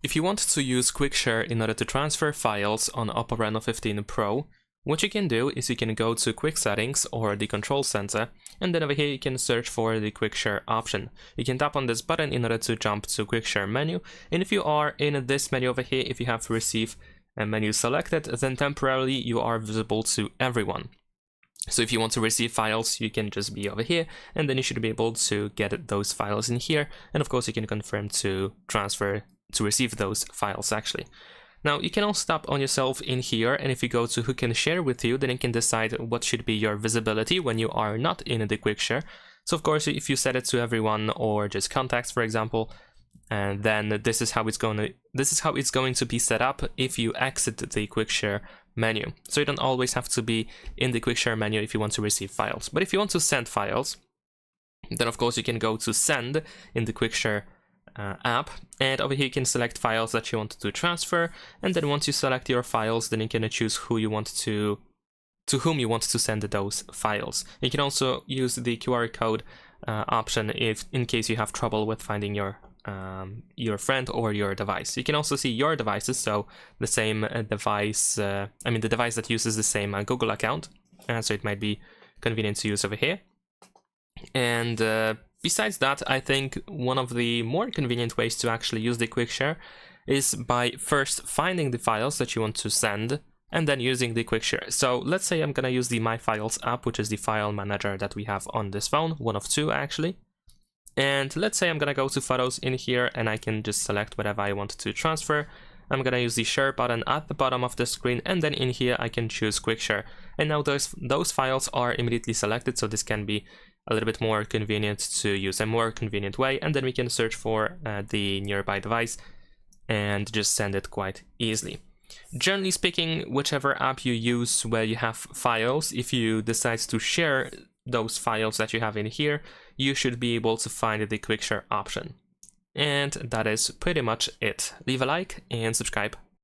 If you want to use Quick Share in order to transfer files on OPPO Reno 15 Pro, what you can do is you can go to Quick Settings or the Control Center, and then over here you can search for the Quick Share option. You can tap on this button in order to jump to Quick Share menu, and if you are in this menu over here, if you have Receive a menu selected, then temporarily you are visible to everyone. So if you want to receive files, you can just be over here, and then you should be able to get those files in here, and of course you can confirm to receive those files actually. Now you can also tap on yourself in here, and if you go to who can share with you, then you can decide what should be your visibility when you are not in the Quick Share. So of course if you set it to everyone or just contacts, for example, and then this is how it's going to be set up if you exit the Quick Share menu. So you don't always have to be in the Quick Share menu if you want to receive files. But if you want to send files, then of course you can go to Send in the Quick Share app, and over here you can select files that you want to transfer, and then once you select your files, then you can choose who you want to whom you want to send those files. You can also use the QR code option if in case you have trouble with finding your friend or your device. You can also see your devices, so the same device, the device that uses the same Google account, so it might be convenient to use over here. And besides that, I think one of the more convenient ways to actually use the Quick Share is by first finding the files that you want to send and then using the Quick Share. So let's say I'm gonna use the My Files app, which is the file manager that we have on this phone, one of two actually. And let's say I'm gonna go to Photos in here, and I can just select whatever I want to transfer. I'm gonna use the Share button at the bottom of the screen, and then in here I can choose Quick Share. And now those files are immediately selected, so this can be a little bit more convenient to use, a more convenient way, and then we can search for the nearby device and just send it quite easily. Generally speaking, whichever app you use where you have files, if you decide to share those files that you have in here, you should be able to find the Quick Share option. And that is pretty much it. Leave a like and subscribe